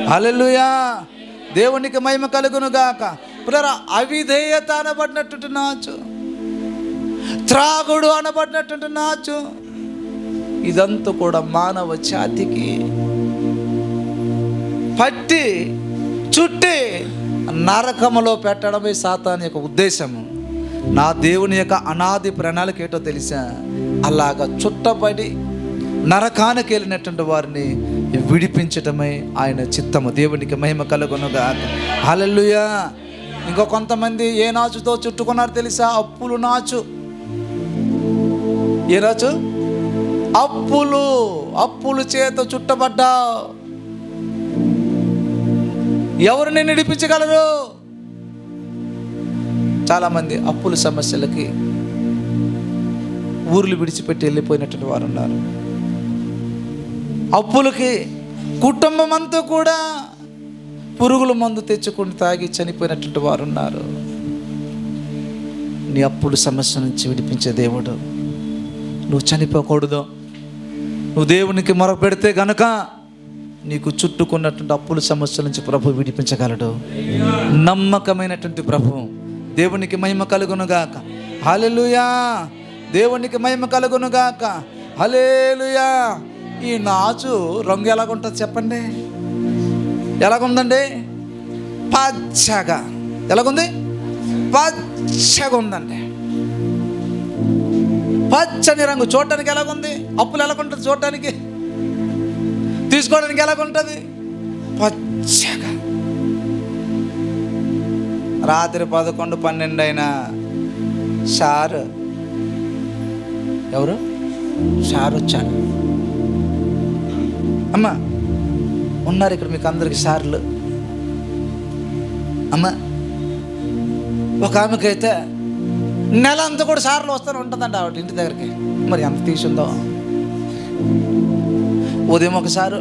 హల్లెలూయా. దేవునికి మహిమ కలుగును గాక. ప్రియరా, అవిధేయత అనబడినటువంటి నాచు, త్రాగుడు అనబడినటువంటి నాచు, ఇదంతా కూడా మానవ జాతికి పట్టి చుట్టి నరకములో పెట్టడమే సాతాను యొక్క ఉద్దేశము. నా దేవుని యొక్క అనాది ప్రణాళిక ఏంటో తెలుసా? అలాగా చుట్టబడి నరకానికి వెళ్ళినటువంటి వారిని విడిపించటమే ఆయన చిత్తము. దేవునికి మహిమ కలుగునుగా. హల్లెలూయా. ఇంకో కొంతమంది ఏ నాచుతో చుట్టుకున్నారు తెలుసా? అప్పులు నాచు. ఏ నాచు? అప్పులు చేత చుట్టబడ్డావు. ఎవరిని నడిపించగలరు? చాలామంది అప్పుల సమస్యలకి ఊర్లు విడిచిపెట్టి వెళ్ళిపోయినటువంటి వారు ఉన్నారు. అప్పులకి కుటుంబం అంతా కూడా పురుగుల మందు తెచ్చుకొని తాగి చనిపోయినటువంటి వారు ఉన్నారు. నీ అప్పుల సమస్య నుంచి విడిపించే దేవుడు. నువ్వు చనిపోకూడదు. నువ్వు దేవునికి మొరపెడితే గనుక నీకు చుట్టుకున్నటువంటి అప్పుల సమస్యల నుంచి ప్రభు విడిపించగలడు. నమ్మకమైనటువంటి ప్రభు. దేవునికి మహిమ కలుగునుగాక. హల్లెలూయా. దేవునికి మహిమ కలుగునుగాక. హల్లెలూయా. ఈ నాచు రంగు ఎలాగుంటుంది చెప్పండి? ఎలాగుందండి? పచ్చగా. ఎలాగుంది? పచ్చగా ఉందండి. పచ్చని రంగు. చూడటానికి ఎలాగుంది? అప్పులు ఎలాగుంటుంది చూడటానికి? తీసుకోవడానికి ఎలాగుంటుంది? పచ్చగా. రాత్రి 11, 12 అయినా సార్ ఎవరు? సార్ వచ్చాడు. అమ్మ ఉన్నారు ఇక్కడ మీకు అందరికి సార్లు. అమ్మ ఒక ఆమెకైతే నెల అంతా కూడా సార్లు వస్తూనే ఉంటుందండి ఆవిడ ఇంటి దగ్గరికి. మరి ఎంత తీసుందో. ఉదయం ఒకసారి,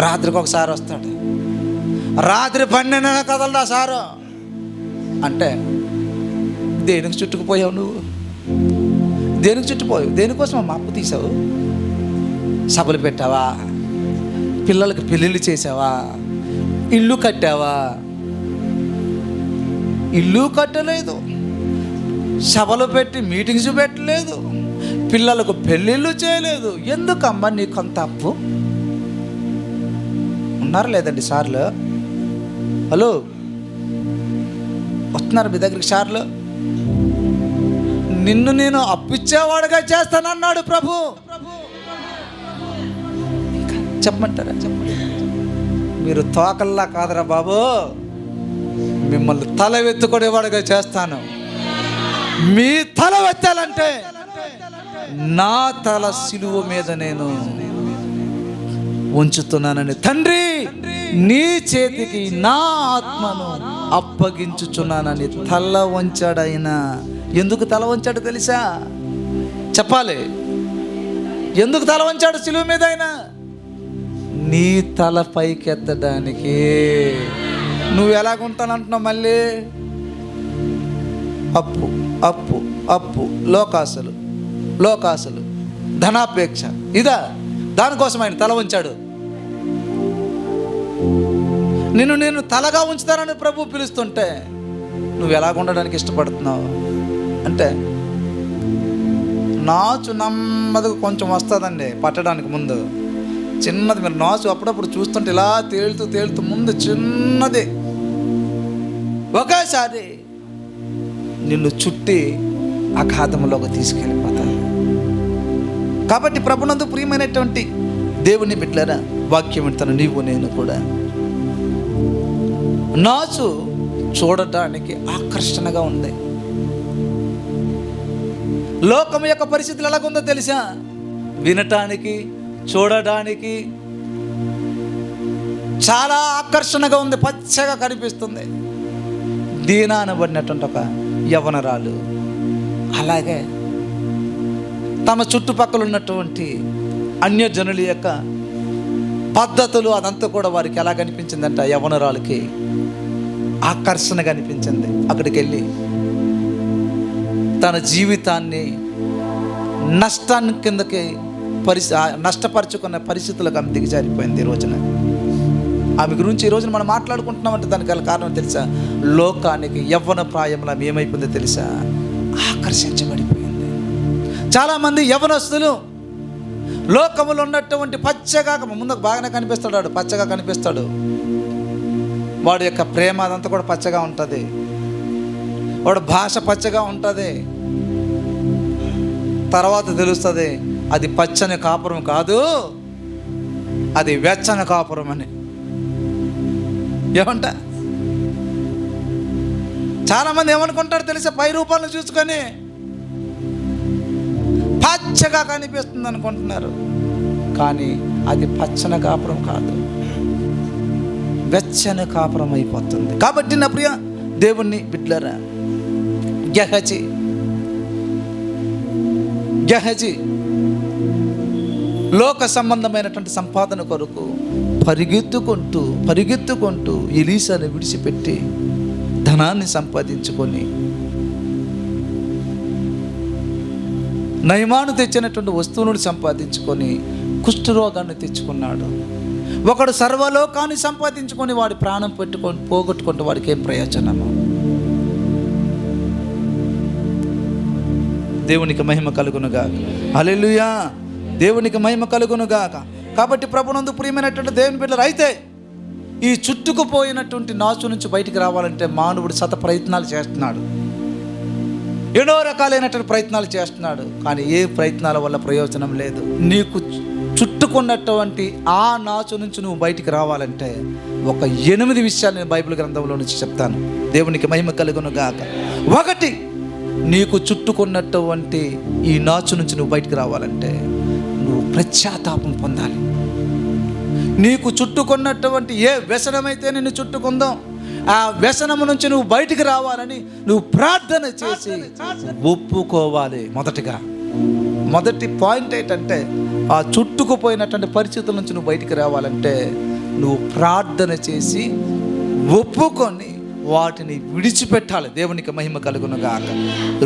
రాత్రికి ఒకసారి వస్తాడు. రాత్రి 12 కదలడా సారు అంటే, దేనికి చుట్టుకుపోయావు నువ్వు? దేనికి చుట్టుపోయావు? దేనికోసం అమ్మ అప్పు తీసావు? సభలు పెట్టావా? పిల్లలకి పెళ్ళిళ్ళు చేసావా? ఇల్లు కట్టావా? ఇల్లు కట్టలేదు. సభలు పెట్టి మీటింగ్స్ పెట్టలేదు. పిల్లలకు పెళ్ళిళ్ళు చేయలేదు. ఎందుకమ్మా నీకు అంత అప్పు? ఉన్నారా లేదండి సార్లు? హలో, వస్తున్నారు మీ దగ్గరికి సార్లు? నిన్ను నేను అప్పిచ్చేవాడుగా చేస్తానన్నాడు ప్రభు. చెప్పమంటారా? చెప్పండి. మీరు తోకల్లా కాదరా బాబు, మిమ్మల్ని తల వెత్తుకునేవాడుగా చేస్తాను. మీ తల వెత్తాలంటే నా తల సిలువ మీద నేను ఉంచుతున్నానని తండ్రి నీ చేతికి నా ఆత్మను అప్పగించుచున్నానని తల వంచాడు ఆయన. ఎందుకు తల వంచాడు తెలుసా? చెప్పాలి. ఎందుకు తల వంచాడు సిలువ మీద ఆయన? నీ తల పైకెత్తడానికి. నువ్వు ఎలాగుంటానంటున్నావు మళ్ళీ? అప్పు అప్పు అప్పు, లోకాశలు, ధనాపేక్ష. ఇదా? దానికోసం ఆయన తల వంచాడు. నేను తలగా ఉంచుతానని ప్రభు పిలుస్తుంటే నువ్వు ఎలాగుండడానికి ఇష్టపడుతున్నావు అంటే, నాచు నెమ్మదిగా కొంచెం వస్తుందండి పట్టడానికి ముందు. చిన్నది. మీరు నాచు అప్పుడప్పుడు చూస్తుంటే ఇలా తేలుతూ ముందు చిన్నది, ఒకేసారి నిన్ను చుట్టి అఘాతంలోకి తీసుకెళ్ళిపోతాను. కాబట్టి ప్రభునందు ప్రియమైనటువంటి దేవుని బిడ్డలారా, వాక్యం వింటాను నీవు నేను కూడా. నాచు చూడటానికి ఆకర్షణగా ఉంది. లోకం యొక్క పరిస్థితులు ఎలాగుందో తెలుసా? వినటానికి, చూడడానికి చాలా ఆకర్షణగా ఉంది. పచ్చగా కనిపిస్తుంది. దీనా అనబడినటువంటి ఒక యవ్వనరాలు అలాగే తమ చుట్టుపక్కల ఉన్నటువంటి అన్యజనుల యొక్క పద్ధతులు అదంతా కూడా వారికి ఎలా కనిపించిందంట? యవ్వనరాలకి ఆకర్షణగా అనిపించింది. అక్కడికి వెళ్ళి తన జీవితాన్ని నష్టాన్ని కిందకి నష్టపరుచుకున్న పరిస్థితులకు ఆమె దిగజారిపోయింది. ఈ రోజున ఆమె గురించి ఈ రోజున మనం మాట్లాడుకుంటున్నామంటే దానికి గల కారణం తెలుసా? లోకానికి యవ్వన ప్రాయంలో ఆమె ఏమైపోయిందో తెలుసా? ఆకర్షించబడిపోయింది. చాలామంది యవ్వనస్తులు లోకములో ఉన్నటువంటి పచ్చగా, ముందుకు బాగానే కనిపిస్తాడు, వాడు పచ్చగా కనిపిస్తాడు, వాడి యొక్క ప్రేమ అదంతా కూడా పచ్చగా ఉంటుంది, వాడు భాష పచ్చగా ఉంటుంది. తర్వాత తెలుస్తుంది అది పచ్చని కాపురం కాదు, అది వెచ్చని కాపురం అని. ఏమంట చాలామంది ఏమనుకుంటారు తెలుసా? పై రూపాలను చూసుకొని పచ్చగా కనిపిస్తుంది అనుకుంటున్నారు, కానీ అది పచ్చని కాపురం కాదు, వెచ్చని కాపురం అయిపోతుంది. కాబట్టి నా ప్రియ దేవుణ్ణి బిడ్డలారా, గెహజీ లోక సంబంధమైనటువంటి సంపాదన కొరకు పరిగెత్తుకుంటూ ఎలీసాను విడిచిపెట్టి ధనాన్ని సంపాదించుకొని నయమాను తెచ్చినటువంటి వస్తువులను సంపాదించుకొని కుష్ఠరోగాన్ని తెచ్చుకున్నాడు. ఒకడు సర్వలోకాన్ని సంపాదించుకొని వాడి ప్రాణం పోగొట్టుకుంటే వాడికి ఏం ప్రయోజనము? దేవునికి మహిమ కలుగునుగాక. హల్లెలూయా, దేవునికి మహిమ కలుగునుగాక. కాబట్టి ప్రభునందు ప్రియమైనటువంటి దేవుని బిడ్డలు, అయితే ఈ చుట్టుకుపోయినటువంటి నాచు నుంచి బయటికి రావాలంటే మానవుడు శత ప్రయత్నాలు చేస్తున్నాడు, ఎన్నో రకాలైనటువంటి ప్రయత్నాలు చేస్తున్నాడు, కానీ ఏ ప్రయత్నాల వల్ల ప్రయోజనం లేదు. నీకు చుట్టుకున్నటువంటి ఆ నాచు నుంచి నువ్వు బయటికి రావాలంటే ఒక 8 విషయాలు నేను బైబిల్ గ్రంథంలో నుంచి చెప్తాను. దేవునికి మహిమ కలుగునుగాక. 1, నీకు చుట్టుకున్నటువంటి ఈ నాచు నుంచి నువ్వు బయటికి రావాలంటే నువ్వు పశ్చాత్తాపం పొందాలి. నీకు చుట్టుకున్నటువంటి ఏ వ్యసనమైతే నిన్ను చుట్టుకుందో ఆ వ్యసనము నుంచి నువ్వు బయటికి రావాలని నువ్వు ప్రార్థన చేసి ఒప్పుకోవాలి. మొదటి పాయింట్ ఏంటంటే, ఆ చుట్టుకుపోయినటువంటి పరిస్థితుల నుంచి నువ్వు బయటికి రావాలంటే నువ్వు ప్రార్థన చేసి ఒప్పుకొని వాటిని విడిచిపెట్టాలి. దేవునికి మహిమ కలుగునుగాక.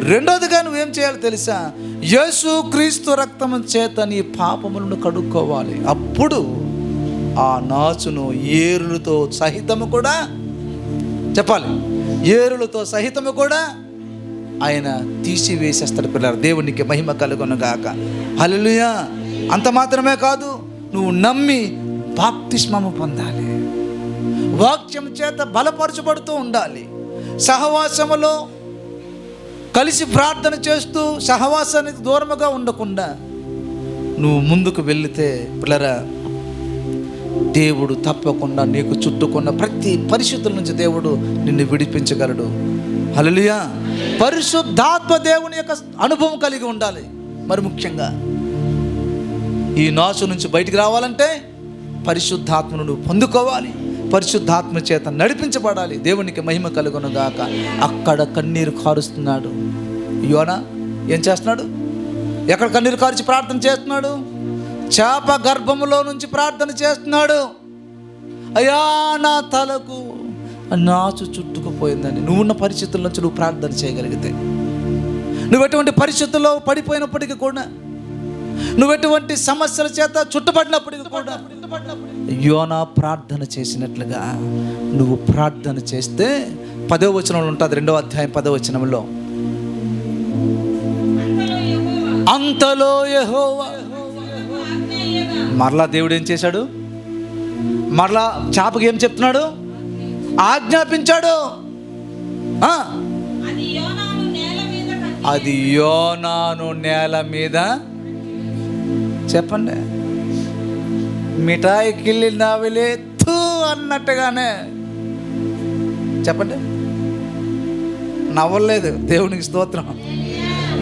2వదిగా నువ్వేం చేయాలి తెలుసా? యేసు క్రీస్తు రక్తము చేత నీ పాపములను కడుక్కోవాలి. అప్పుడు ఆ నాచును ఏరులతో సహితము కూడా చెప్పాలి, ఏరులతో సహితము కూడా ఆయన తీసివేసేస్తాడు. పిల్లలు, దేవునికి మహిమ కలుగునుగాక. హల్లెలూయా. అంత మాత్రమే కాదు, నువ్వు నమ్మి బాప్తిస్మము పొందాలి, వాక్యం చేత బలపరచబడుతూ ఉండాలి. సహవాసములో కలిసి ప్రార్థన చేస్తూ సహవాసానికి దూరముగా ఉండకుండా నువ్వు ముందుకు వెళితే పిల్లరా, దేవుడు తప్పకుండా నీకు చుట్టుకున్న ప్రతి పరిస్థితుల నుంచి దేవుడు నిన్ను విడిపించగలడు. హల్లెలూయా. పరిశుద్ధాత్మ దేవుని యొక్క అనుభవం కలిగి ఉండాలి. మరి ముఖ్యంగా ఈ నాసు నుంచి బయటికి రావాలంటే పరిశుద్ధాత్మను నువ్వు పొందుకోవాలి, పరిశుద్ధాత్మ చేత నడిపించబడాలి. దేవునికి మహిమ కలుగునుగాక. అక్కడ కన్నీరు కారుస్తున్నాడు యోనా. ఏం చేస్తున్నాడు? ఎక్కడ కన్నీరు కార్చి ప్రార్థన చేస్తున్నాడు? చేప గర్భములో నుంచి ప్రార్థన చేస్తున్నాడు. అయ్యా, నా తలకు నాచు చుట్టుకుపోయిందని. నువ్వున్న పరిస్థితుల నుంచి నువ్వు ప్రార్థన చేయగలిగితే, నువ్వు ఎటువంటి పరిస్థితుల్లో పడిపోయినప్పటికీ కూడా, నువ్వు ఎటువంటి సమస్యల చేత చుట్టుపడినప్పటికీ కూడా యోనా ప్రార్థన చేసినట్లుగా నువ్వు ప్రార్థన చేస్తే 10వ వచనంలో ఉంటుంది, 2వ అధ్యాయం 10వ వచనంలో, అంతలో యెహోవా. మరలా దేవుడు ఏం చేశాడు? మరలా చేపకి ఏం చెప్తున్నాడు? ఆజ్ఞాపించాడు. అది యోనాను నేల మీద, చెప్పండి, మిఠాయి కిల్లి నవిలే తూ అన్నట్టుగానే చెప్పండి. నవ్వలేదు, దేవునికి స్తోత్రం.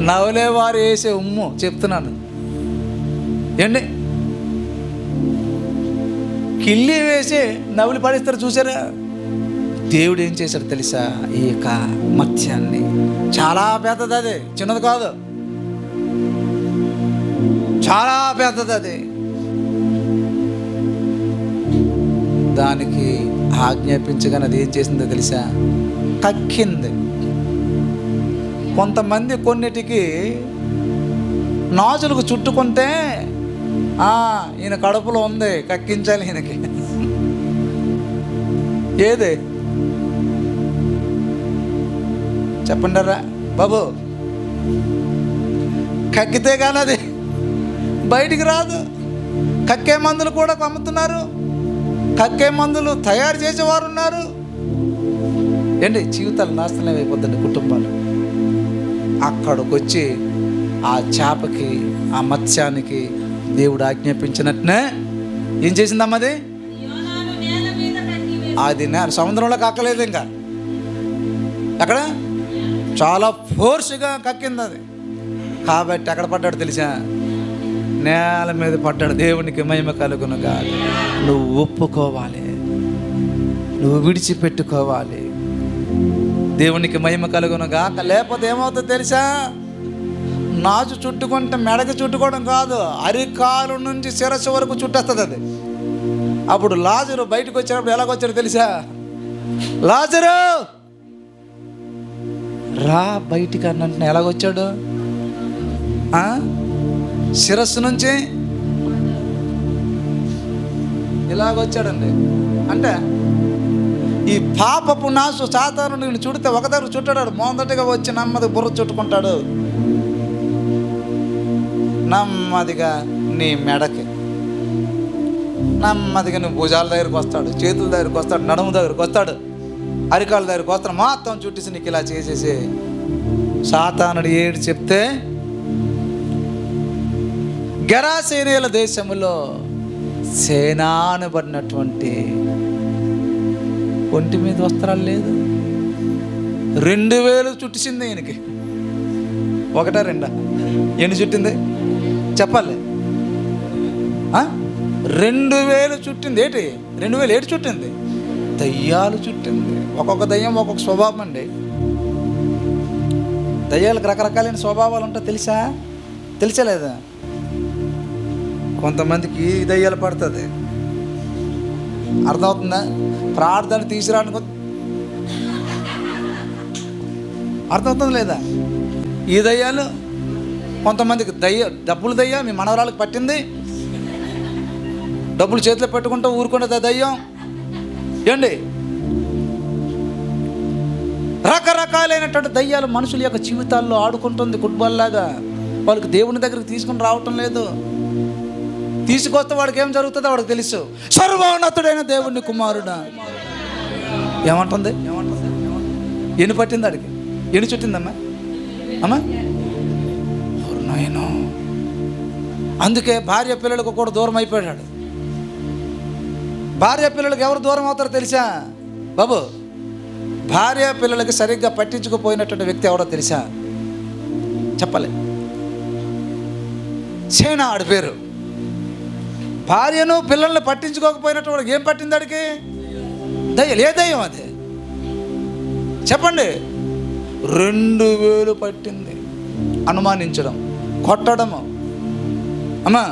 నవ్వలే వారు వేసే ఉమ్ము చెప్తున్నాను ఏండి. కిల్లి వేసి నవ్వులు పడేస్తారు, చూసారా? దేవుడు ఏం చేశాడు తెలుసా? ఈ యొక్క మత్స్యాన్ని, చాలా పెద్దది, అది చిన్నది కాదు, చాలా పెద్దది అది. దానికి ఆజ్ఞాపించగానే అది ఏం చేసిందో తెలుసా? కక్కింది. కొంతమంది కొన్నిటికి నాజులకు చుట్టుకుంటే ఈయన కడుపులో ఉంది, కక్కించాలి ఈయనకి. ఏదే చెప్పండారా బాబు, కక్కితే కానీ అది బయటికి రాదు. కక్కే మందులు కూడా అమ్ముతున్నారు, కక్కే మందులు తయారు చేసేవారు ఉన్నారు. ఏంటి జీవితాలు నాశనం అయిపోద్దండి కుటుంబాలు. అక్కడికి వచ్చి ఆ చేపకి, ఆ మత్స్యానికి దేవుడు ఆజ్ఞాపించినట్టునే ఏం చేసిందమ్మా అది సముద్రంలో కక్కలేదు. ఇంకా అక్కడ చాలా ఫోర్స్గా కక్కింది అది. కాబట్టి ఎక్కడ పడ్డాడు తెలుసా? నేల మీద పడ్డాడు. దేవునికి మహిమ కలుగునుగా. నువ్వు ఒప్పుకోవాలి, నువ్వు విడిచిపెట్టుకోవాలి. దేవునికి మహిమ కలుగునుగా. లేకపోతే ఏమవుతుందో తెలుసా? నాచు చుట్టుకుంటే మెడకి చుట్టుకోవడం కాదు, అరికాలు నుంచి శిరస్సు వరకు చుట్టేస్తుంది అది. అప్పుడు లాజరు బయటకు వచ్చినప్పుడు ఎలాగొచ్చాడు తెలుసా? లాజరు రా బయటికి అన్నట్టు ఎలాగొచ్చాడు? శిరస్సు నుంచి ఇలాగొచ్చాడండి. అంటే ఈ పాపపు నాసు సాతాను నేను చుడితే ఒక దగ్గర చుట్టాడు, మొదటిగా వచ్చి నెమ్మది బుర్ర చుట్టుకుంటాడు, నెమ్మదిగా నీ మెడకి, నెమ్మదిగా నువ్వు భుజాల దగ్గరికి వస్తాడు, చేతుల దగ్గరికి వస్తాడు, నడుము దగ్గరికి వస్తాడు, అరికాల దగ్గరికి వస్తాడు, మొత్తం చుట్టేసి నీకు ఇలా చేసేసి సాతానుడు ఏడు చెప్తే గెరాసేనీయుల దేశంలో సేనానబడినటువంటి ఒంటి మీద వస్త్రాలు లేదు, 2000 చుట్టిసింది ఈయనకి. ఒకటా రెండా? ఎన్ని చుట్టింది చెప్పాలి? 2000 చుట్టింది. ఏంటి 2000 ఏడు చుట్టింది? దయ్యాలు చుట్టింది. ఒక్కొక్క దయ్యం ఒక్కొక్క స్వభావం అండి. దయ్యాలకు రకరకాలైన స్వభావాలు ఉంటాయి తెలుసా? తెలిసా లేదా? కొంతమందికి దయ్యాలు పడుతుంది, అర్థమవుతుందా? ప్రార్థన తీసుకురానికి అర్థమవుతుంది లేదా? ఈ దయ్యాలు కొంతమందికి డబ్బులు దయ్యం. మీ మనవరాలకు పట్టింది, డబ్బులు చేతిలో పెట్టుకుంటూ ఊరుకునేది దయ్యం. ఏండి రకరకాలైనటువంటి దయ్యాలు మనుషుల యొక్క జీవితాల్లో ఆడుకుంటుంది ఫుట్బాల్ లాగా. వాళ్ళకి దేవుని దగ్గరికి తీసుకుని రావటం లేదు. తీసుకొస్తే వాడికి ఏం జరుగుతుందో వాడికి తెలుసు. సర్వోన్నతుడైన దేవుని కుమారుడా ఏమంటుంది? ఎన్ని పట్టింది వాడికి? ఎన్ని చుట్టిందమ్మా అమ్మా? నాయనో, అందుకే భార్య పిల్లలకు కూడా దూరం అయిపోయాడు. భార్య పిల్లలకు ఎవరు దూరం అవుతారో తెలుసా బాబు? భార్య పిల్లలకి సరిగ్గా పట్టించుకుపోయినటువంటి వ్యక్తి ఎవరో తెలుసా? చెప్పలే. సేనా ఆడి పేరు. భార్యను పిల్లల్ని పట్టించుకోకపోయినటువంటి ఏం పట్టింది ఆడికి? దయ్యం. ఏ దయ్యం అది చెప్పండి? 2000 పట్టింది. అనుమానించడం, కొట్టడము. అమ్మా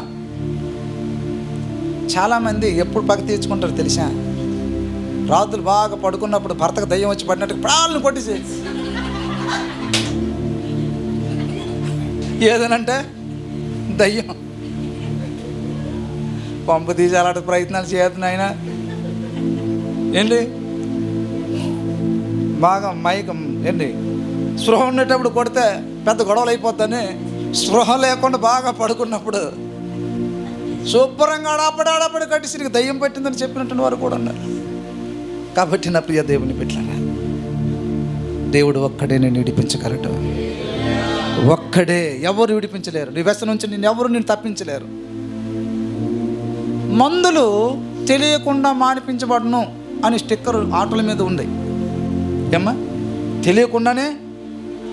చాలామంది ఎప్పుడు పగ తీర్చుకుంటారు తెలుసా? రాత్రులు బాగా పడుకున్నప్పుడు భర్తకు దయ్యం వచ్చి పడినట్టు ప్రాణాలను కొట్టేసి ఏదనంటే దయ్యం పంపు తీసి అలాంటి ప్రయత్నాలు చేస్తున్నాయన. ఏంటి బాగా మైకం ఏంటి స్పృహ ఉండేటప్పుడు కొడితే పెద్ద గొడవలు అయిపోద్దని, స్పృహ లేకుండా బాగా పడుకున్నప్పుడు శుభ్రంగా ఆడాపడి కట్టేసి దయ్యం పెట్టిందని చెప్పినటువంటి వారు కూడా ఉన్నారు. కాబట్టి నా ప్రియ దేవుని బిడ్డలారా, దేవుడు ఒక్కడే నేను విడిపించగలడు. ఒక్కడే, ఎవరు విడిపించలేరు. నీ వ్యసనం నుంచి ఎవరు తప్పించలేరు. మందులు తెలియకుండా మానిపించబడను అని స్టిక్కర్ ఆటోల మీద ఉంది. ఏమ్మా? తెలియకుండానే,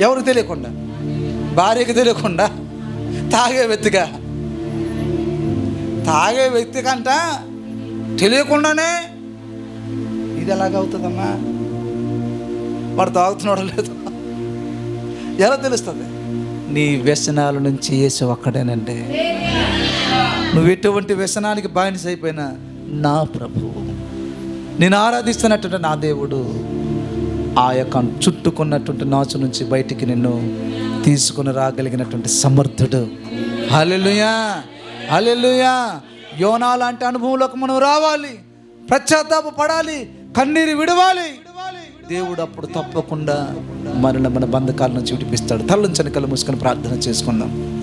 ఎవరికి తెలియకుండా? భార్యకి తెలియకుండా తాగే వ్యక్తి కంట తెలియకుండానే ఇది ఎలాగవుతుందమ్మా? వాడు తాగుతున్నాడు లేదు, ఎలా తెలుస్తుంది? నీ వ్యసనాల నుంచి యేసు ఒక్కడేనండి. నువ్వు ఎటువంటి వ్యసనానికి బానిస అయిపోయినా నా ప్రభువు, నేను ఆరాధిస్తున్నటువంటి నా దేవుడు ఆ యొక్క చుట్టుకున్నటువంటి నాచు నుంచి బయటికి నిన్ను తీసుకుని రాగలిగినటువంటి సమర్థుడు. హల్లెలూయా, హల్లెలూయా. యోనా లాంటి అనుభవంలోకి మనం రావాలి, పశ్చాత్తాప పడాలి, కన్నీరు విడవాలి. దేవుడు అప్పుడు తప్పకుండా మనల్ని మన బంధకాల నుంచి విడిపిస్తాడు. తల్లంచని కళ్ళు మూసుకొని ప్రార్థన చేసుకుందాం.